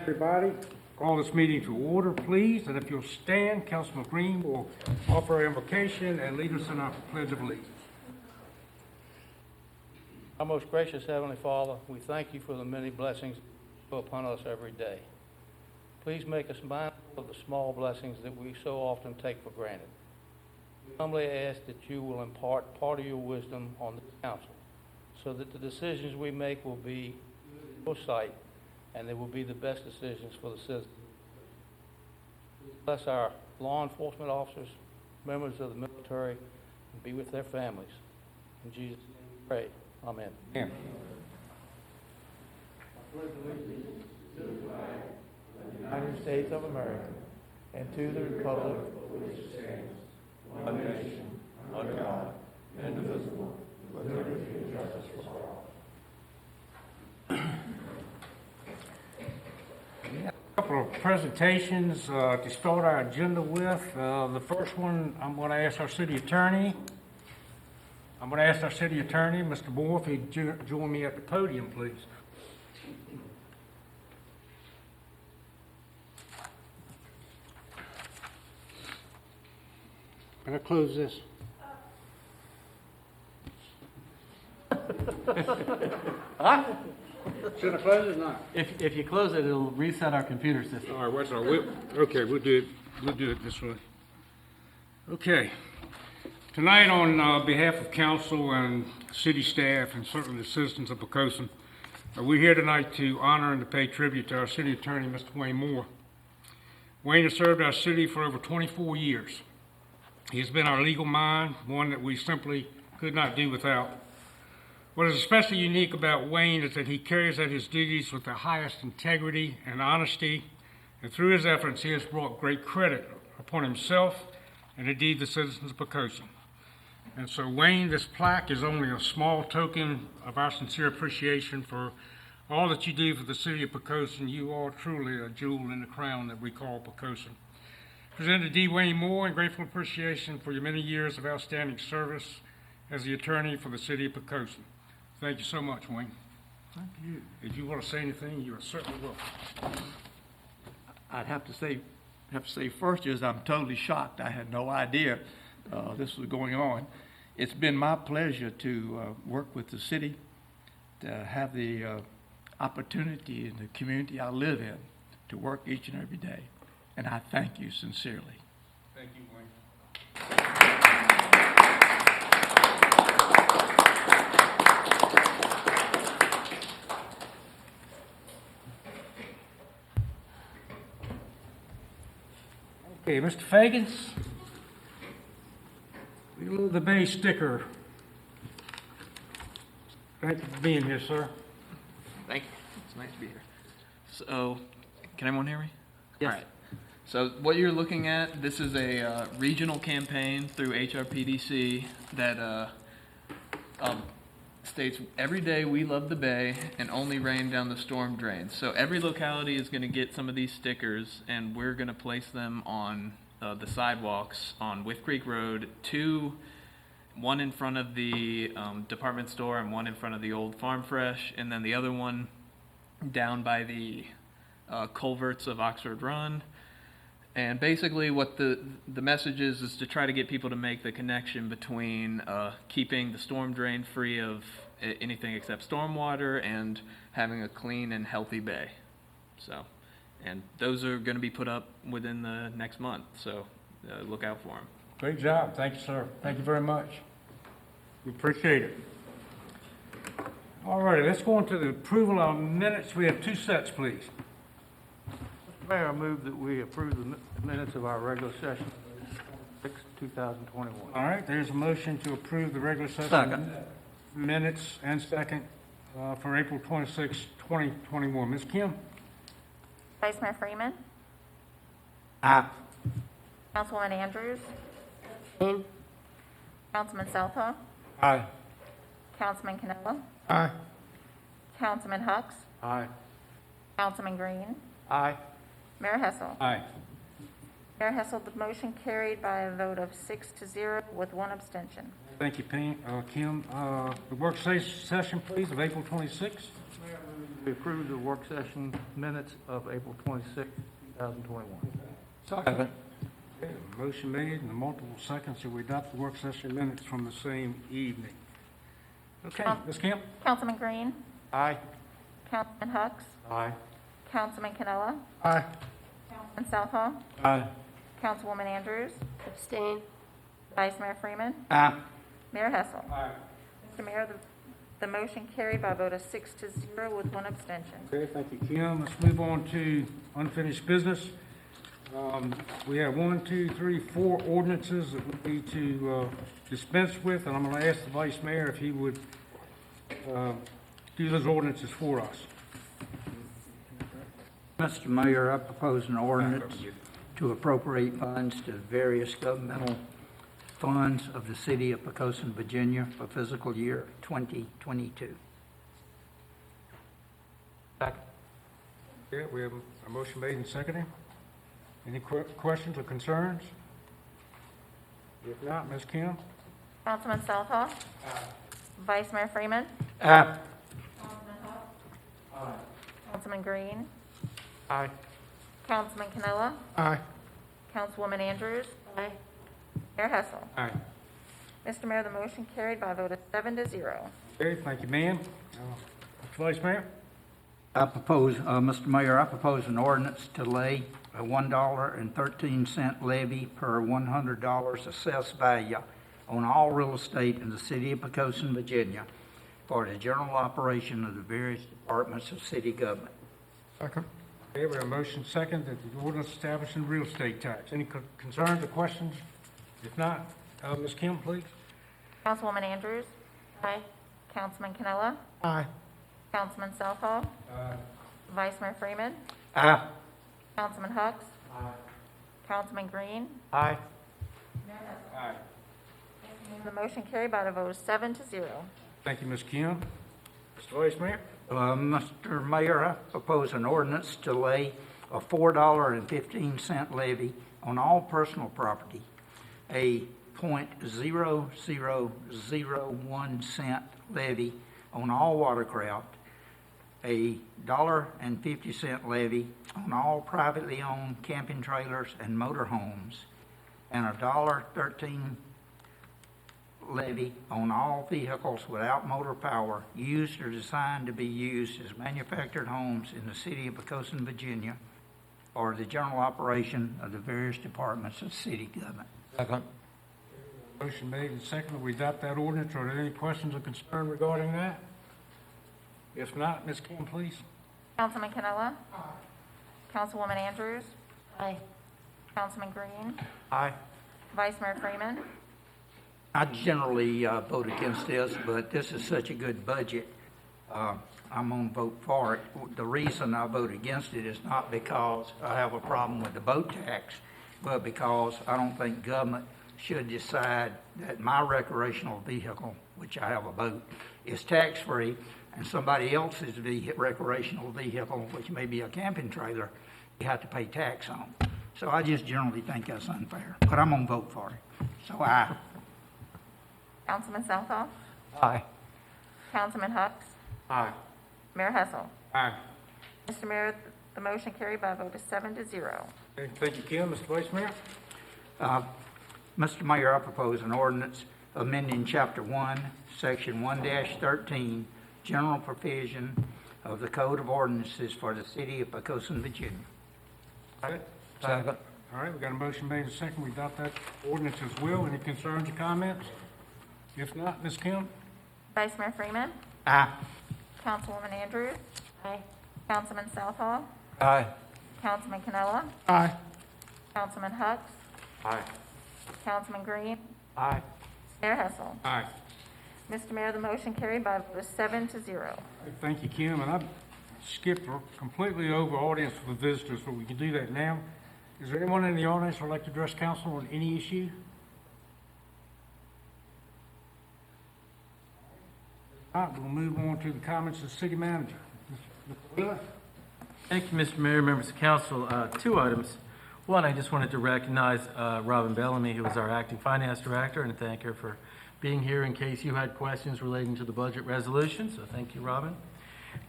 Everybody, call this meeting to order, please. And if you'll stand, Councilman Green will offer our invocation and lead us in our pledge of allegiance. Our most gracious Heavenly Father, we thank you for the many blessings upon us every day. Please make us mindful of the small blessings that we so often take for granted. We humbly ask that you will impart part of your wisdom on this council, so that the decisions we make will be in your sight, and they will be the best decisions for the citizens. Bless our law enforcement officers, members of the military, and be with their families. In Jesus' name we pray. Amen. Amen. United States of America, and to the republic for which it stands, one nation, under God, indivisible, with liberty and justice for all. A couple of presentations to start our agenda with. The first one, I'm going to ask our city attorney. Mr. Moore, if he'd join me at the podium, please. Can I close this? Huh? Should I close it or not? If you close it, it'll reset our computer system. All right, what's our okay, we'll do it this way. Okay. Tonight, on behalf of council and city staff and certainly the citizens of Poquoson, we're here tonight to honor and to pay tribute to our city attorney, Mr. Wayne Moore. Wayne has served our city for over 24 years. He has been our legal mind, one that we simply could not do without. What is especially unique about Wayne is that he carries out his duties with the highest integrity and honesty, and through his efforts he has brought great credit upon himself and indeed the citizens of Poquoson. And so, Wayne, this plaque is only a small token of our sincere appreciation for all that you do for the city of Poquoson. You are truly a jewel in the crown that we call Poquoson. Present to D. Wayne Moore, and grateful appreciation for your many years of outstanding service as the attorney for the city of Poquoson. Thank you so much, Wayne. Thank you. If you want to say anything, you are certainly welcome. I'd have to say first is I'm totally shocked. I had no idea this was going on. It's been my pleasure to work with the city, to have the opportunity in the community I live in to work each and every day. And I thank you sincerely. Thank you, Wayne. Okay, Mr. Fagans, we love the Bay sticker. Thank you for being here, sir. Thank you. It's nice to be here. So, can everyone hear me? Yes. All right. So what you're looking at, this is a regional campaign through HRPDC that states, every day we love the Bay and only rain down the storm drains. So every locality is going to get some of these stickers, and we're going to place them on the sidewalks on With Creek Road, one in front of the department store and one in front of the old Farm Fresh, and then the other one down by the culverts of Oxford Run. And basically what the message is to try to get people to make the connection between keeping the storm drain free of anything except stormwater and having a clean and healthy bay. So, and those are going to be put up within the next month, so look out for them. Great job. Thank you, sir. Thank you very much. We appreciate it. All right, let's go on to the approval of minutes. We have two sets, please. Mayor, I move that we approve the minutes of our regular session, 2021. All right, there's a motion to approve the regular session Second. minutes and second for April 26, 2021. Ms. Kim? Vice Mayor Freeman. Aye. Councilwoman Andrews. Councilman Southall. Aye. Councilman Canella. Aye. Councilman Hux. Aye. Councilman Green. Aye. Mayor Hessel. Aye. Mayor Hessel, the motion carried by a vote of 6-0 with one abstention. Thank you, Kim. The work session, please, of April 26th. Mayor, I move We approve the work session minutes of April 26, 2021. Second. Okay, motion made and multiple seconds that we adopt the work session minutes from the same evening. Okay, Ms. Kemp? Councilman Green, Aye. Councilman Hux, Aye. Councilman Canella, Aye. Councilman Southall, Aye. Councilwoman Andrews, Abstain. Vice Mayor Freeman, Aye. Mayor Hessel. Aye. Mr. Mayor, the motion carried by a vote of 6-0 with 1 abstention. Okay, thank you, Kim. Let's move on to unfinished business. We have 4 ordinances that we need to dispense with, and I'm going to ask the Vice Mayor if he would do those ordinances for us. Mr. Mayor, I propose an ordinance to appropriate funds to various governmental funds of the city of Poquoson, Virginia for fiscal year 2022. Second. Okay, we have a motion made and seconded. Any questions or concerns? If not, Ms. Kim? Councilman Southall, Vice Mayor Freeman, Aye. Councilman Green, Aye. Councilman Canella, Aye. Councilwoman Andrews, Aye. Mayor Hessel. Aye. Mr. Mayor, the motion carried by a vote of 7-0. Okay, thank you, ma'am. Mr. Vice Mayor? Mr. Mayor, I propose an ordinance to lay a $1.13 levy per $100 assessed value on all real estate in the city of Poquoson, Virginia for the general operation of the various departments of city government. Second. Okay, we have a motion second that the ordinance establishing real estate tax. Any concerns or questions? If not, Ms. Kim, please. Councilwoman Andrews, Aye. Councilman Canella, Aye. Councilman Southall, Vice Mayor Freeman, Aye. Councilman Hux, Councilman Green. Aye. Aye. The motion carried by a vote of 7-0. Thank you, Ms. Kim. Mr. Vice Mayor? Mr. Mayor, I propose an ordinance to lay a $4.15 levy on all personal property, a .0001 cent levy on all watercraft, a $1.50 levy on all privately owned camping trailers and motorhomes, and a $1.13 levy on all vehicles without motor power used or designed to be used as manufactured homes in the city of Poquoson, Virginia, or the general operation of the various departments of city government. Second. Motion made and seconded. We adopt that ordinance. Are there any questions or concern regarding that? If not, Ms. Kim, please. Councilman Canella, Councilwoman Andrews, Aye. Councilman Green, Aye. Vice Mayor Freeman, I generally vote against this, but this is such a good budget, I'm going to vote for it. The reason I vote against it is not because I have a problem with the boat tax, but because I don't think government should decide that my recreational vehicle, which I have a boat, is tax-free, and somebody else's recreational vehicle, which may be a camping trailer, you have to pay tax on. So I just generally think that's unfair, but I'm going to vote for it. So aye. Councilman Southall, Aye. Councilman Hux, Aye. Mayor Hessel. Aye. Mr. Mayor, the motion carried by a vote of 7-0. Okay, thank you, Kim. Mr. Vice Mayor? Mr. Mayor, I propose an ordinance amending Chapter 1, Section 1-13, General Provision of the Code of Ordinances for the City of Poquoson, Virginia. Second. Second. All right, we got a motion made and seconded. We adopt that ordinance as well. Any concerns or comments? If not, Ms. Kim? Vice Mayor Freeman, Aye. Councilwoman Andrews, Aye. Councilman Southall, Aye. Councilman Canella, Aye. Councilman Hux, Aye. Councilman Green, Aye. Mayor Hessel. Aye. Mr. Mayor, the motion carried by a vote of 7-0. Thank you, Kim. And I skipped completely over audience for visitors, but we can do that now. Is there anyone in the audience who would like to address council on any issue? All right, we'll move on to the comments of the city manager. Mr. Wheeler? Thank you, Mr. Mayor, members of council. Two items. One, I just wanted to recognize Robin Bellamy, who is our acting finance director, and thank her for being here in case you had questions relating to the budget resolution. So thank you, Robin.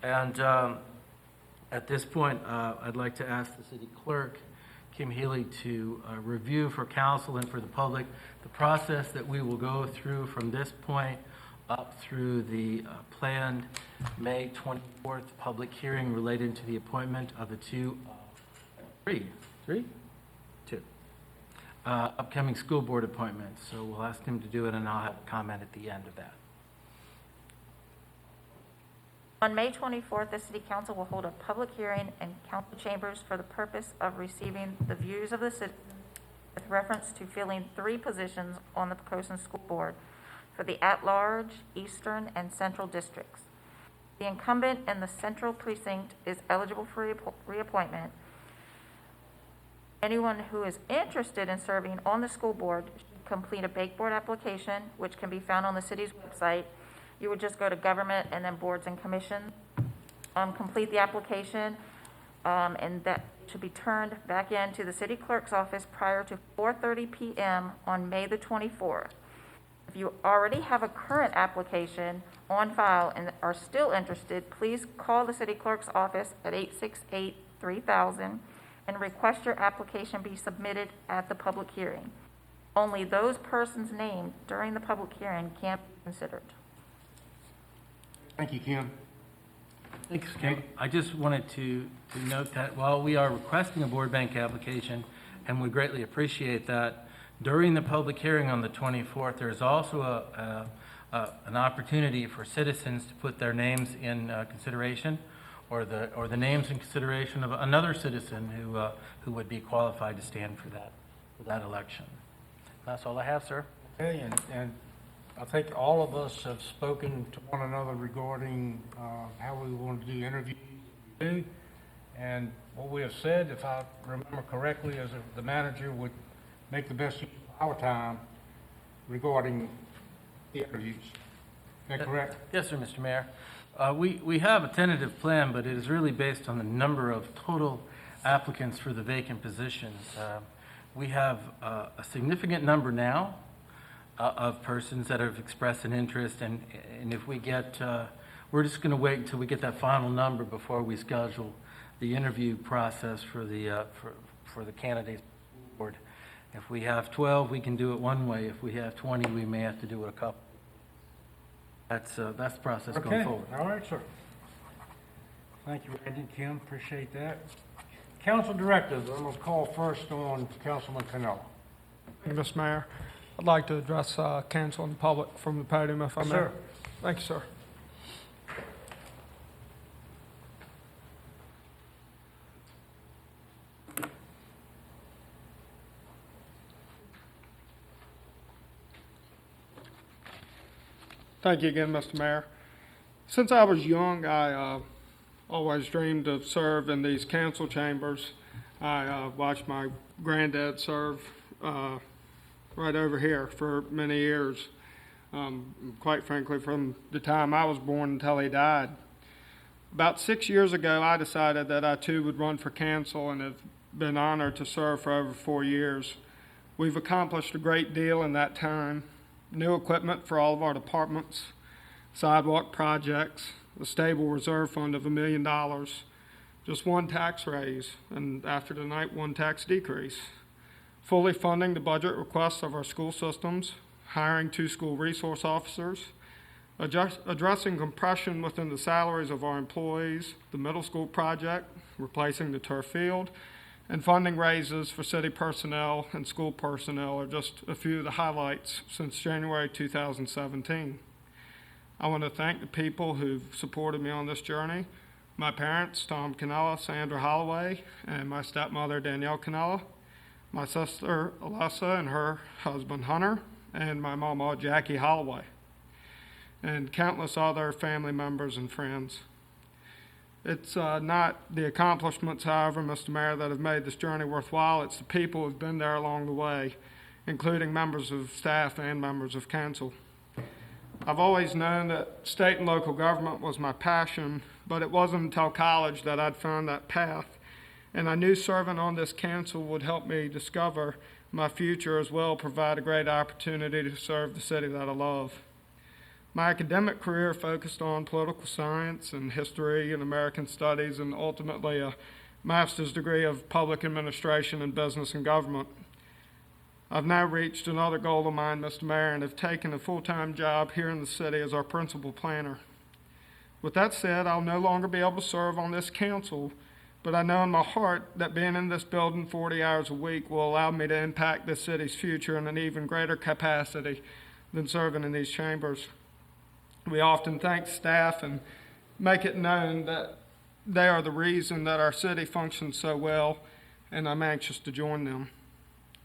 And at this point, I'd like to ask the city clerk, Kim Healy, to review for council and for the public the process that we will go through from this point up through the planned May 24th public hearing related to the appointment of the two upcoming school board appointments. So we'll ask him to do it, and I'll have a comment at the end of that. On May 24th, the City Council will hold a public hearing in council chambers for the purpose of receiving the views of the citizens with reference to filling 3 positions on the Poquoson School Board for the at-large, eastern, and central districts. The incumbent in the central precinct is eligible for reappointment. Anyone who is interested in serving on the school board should complete a Bake Board application, which can be found on the city's website. You would just go to government and then boards and commissions, complete the application, and that should be turned back into the city clerk's office prior to 4:30 p.m. on May the 24th. If you already have a current application on file and are still interested, please call the city clerk's office at 868-3000 and request your application be submitted at the public hearing. Only those persons named during the public hearing can be considered. Thank you, Kim. Thanks, Kim. I just wanted to note that while we are requesting a board bank application, and we greatly appreciate that, during the public hearing on the 24th, there's also an opportunity for citizens to put their names in consideration, or the names in consideration of another citizen who would be qualified to stand for that election. That's all I have, sir. Okay, and I think all of us have spoken to one another regarding how we want to do interviews. And what we have said, if I remember correctly, is that the manager would make the best use of our time regarding the interviews. Is that correct? Yes, sir, Mr. Mayor. We have a tentative plan, but it is really based on the number of total applicants for the vacant positions. We have a significant number now of persons that have expressed an interest, and if we get, we're just going to wait until we get that final number before we schedule the interview process for the candidates board. If we have 12, we can do it one way. If we have 20, we may have to do it a couple. That's the process going forward. All right, sir. Thank you, Randy, Kim, appreciate that. Council directors, I'm going to call first on Councilman Canella. Thank you, Mr. Mayor. I'd like to address council and the public from the podium, if I may. Sir. Thank you, sir. Thank you again, Mr. Mayor. Since I was young, I always dreamed to serve in these council chambers. I watched my granddad serve right over here for many years, quite frankly, from the time I was born until he died. About 6 years ago, I decided that I too would run for council and have been honored to serve for over 4 years. We've accomplished a great deal in that time. New equipment for all of our departments, sidewalk projects, a stable reserve fund of $1 million, just one tax raise, and after tonight, one tax decrease. Fully funding the budget requests of our school systems, hiring 2 school resource officers, addressing compression within the salaries of our employees, the middle school project, replacing the turf field, and funding raises for city personnel and school personnel are just a few of the highlights since January 2017. I want to thank the people who've supported me on this journey, my parents, Tom Canella, Sandra Holloway, and my stepmother, Danielle Canella, my sister, Alessa, and her husband, Hunter, and my mama, Jackie Holloway, and countless other family members and friends. It's not the accomplishments, however, Mr. Mayor, that have made this journey worthwhile. It's the people who've been there along the way, including members of staff and members of council. I've always known that state and local government was my passion, but it wasn't until college that I'd found that path, and I knew serving on this council would help me discover my future as well, provide a great opportunity to serve the city that I love. My academic career focused on political science and history and American studies, and ultimately a master's degree of public administration and business and government. I've now reached another goal of mine, Mr. Mayor, and have taken a full-time job here in the city as our principal planner. With that said, I'll no longer be able to serve on this council, but I know in my heart that being in this building 40 hours a week will allow me to impact this city's future in an even greater capacity than serving in these chambers. We often thank staff and make it known that they are the reason that our city functions so well, and I'm anxious to join them.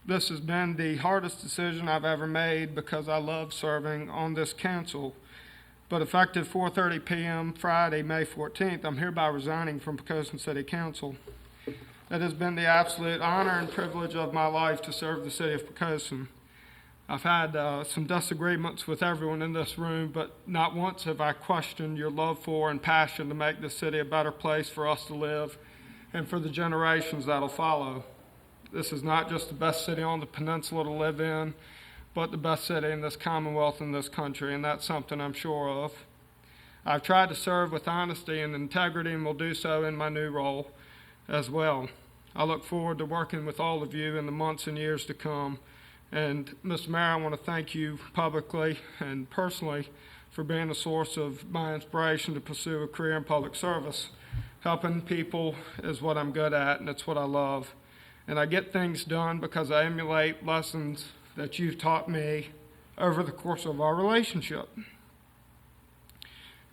This has been the hardest decision I've ever made because I love serving on this council. But effective 4:30 p.m. Friday, May 14th, I'm hereby resigning from Poquoson City Council. It has been the absolute honor and privilege of my life to serve the city of Poquoson. I've had some disagreements with everyone in this room, but not once have I questioned your love for and passion to make this city a better place for us to live and for the generations that'll follow. This is not just the best city on the peninsula to live in, but the best city in this Commonwealth in this country, and that's something I'm sure of. I've tried to serve with honesty and integrity and will do so in my new role as well. I look forward to working with all of you in the months and years to come. And Mr. Mayor, I want to thank you publicly and personally for being a source of my inspiration to pursue a career in public service. Helping people is what I'm good at, and it's what I love. And I get things done because I emulate lessons that you've taught me over the course of our relationship.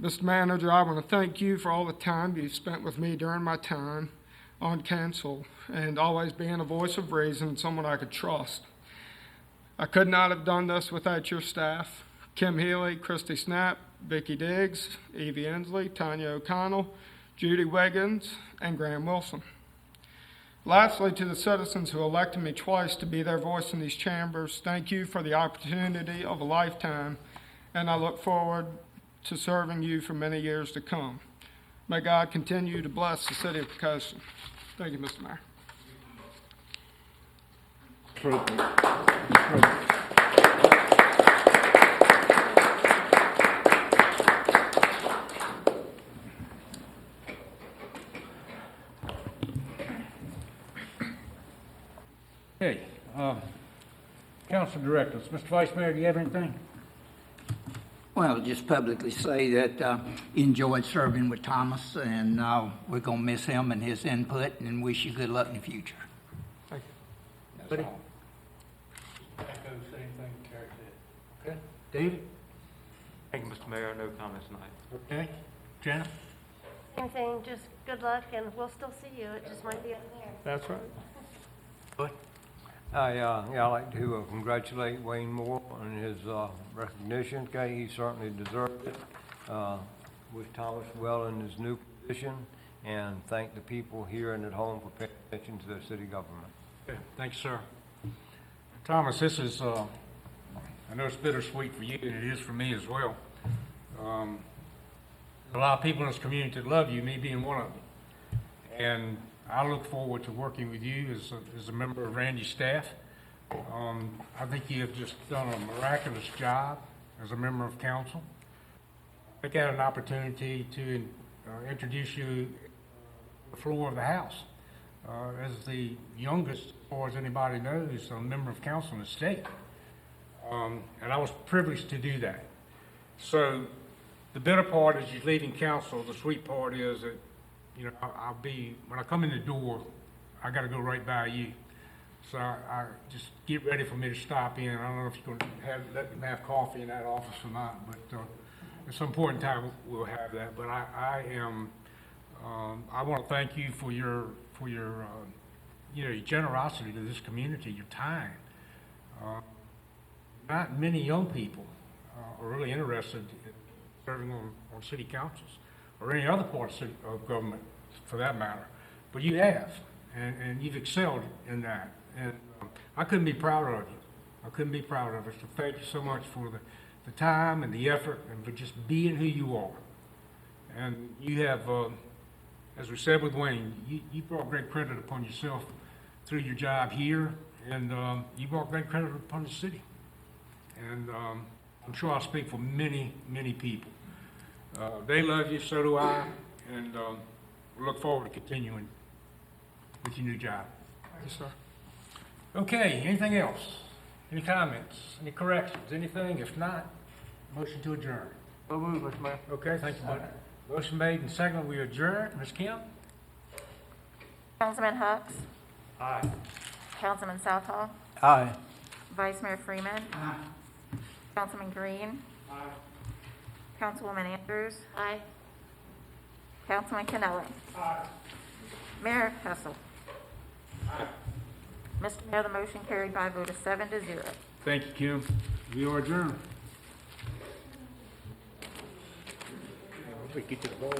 Mr. Manager, I want to thank you for all the time you've spent with me during my time on council and always being a voice of reason and someone I could trust. I could not have done this without your staff, Kim Healy, Christy Snap, Vicki Diggs, Evie Inslee, Tanya O'Connell, Judy Wiggins, and Graham Wilson. Lastly, to the citizens who elected me twice to be their voice in these chambers, thank you for the opportunity of a lifetime, and I look forward to serving you for many years to come. May God continue to bless the city of Poquoson. Thank you, Mr. Mayor. Okay, council directors, Mr. Vice Mayor, do you have anything? Well, just publicly say that enjoyed serving with Thomas, and we're going to miss him and his input, and wish you good luck in the future. Thank you. That's Buddy? all. Echo the same thing Terry said. Okay, David? Thank you, Mr. Mayor. No comments tonight. Okay, Jenna? Same thing, just good luck, and we'll still see you. It just might be up there. That's right. Bud? I'd like to congratulate Wayne Moore on his recognition. Okay, he certainly deserved it. Wish Thomas well in his new position, and thank the people here and at home for paying attention to their city government. Okay, thanks, sir. Thomas, this is, I know it's bittersweet for you, and it is for me as well. A lot of people in this community that love you, me being one of them. And I look forward to working with you as a member of Randy's staff. I think you have just done a miraculous job as a member of council. I think I had an opportunity to introduce you to the floor of the House. As the youngest, as far as anybody knows, a member of council in the state. And I was privileged to do that. So the bitter part is you're leaving council. The sweet part is that, you know, I'll be, when I come in the door, I got to go right by you. So I just get ready for me to stop in. I don't know if you're going to let them have coffee in that office or not, but at some point in time we'll have that. But I want to thank you for your your generosity to this community, your time. Not many young people are really interested in serving on city councils or any other part of government, for that matter. But you have, and you've excelled in that. And I couldn't be prouder of you. I couldn't be prouder of you. So thank you so much for the time and the effort and for just being who you are. And you have, as we said with Wayne, you brought great credit upon yourself through your job here, and you brought great credit upon the city. And I'm sure I'll speak for many, many people. They love you, so do I, and we look forward to continuing with your new job. Thank you, sir. Okay, anything else? Any comments, any corrections, anything? If not, motion to adjourn. So move, Mr. Mayor. Okay, thank you, Buddy. Motion made and seconded, we adjourn. Ms. Kim? Councilman Hux, Aye. Councilman Southall, Aye. Vice Mayor Freeman. Councilman Green. Councilwoman Andrews. Aye. Councilman Canella. Mayor Hessel. Mr. Mayor, the motion carried by a vote of 7-0. Thank you, Kim. We are adjourned. Get to the ball.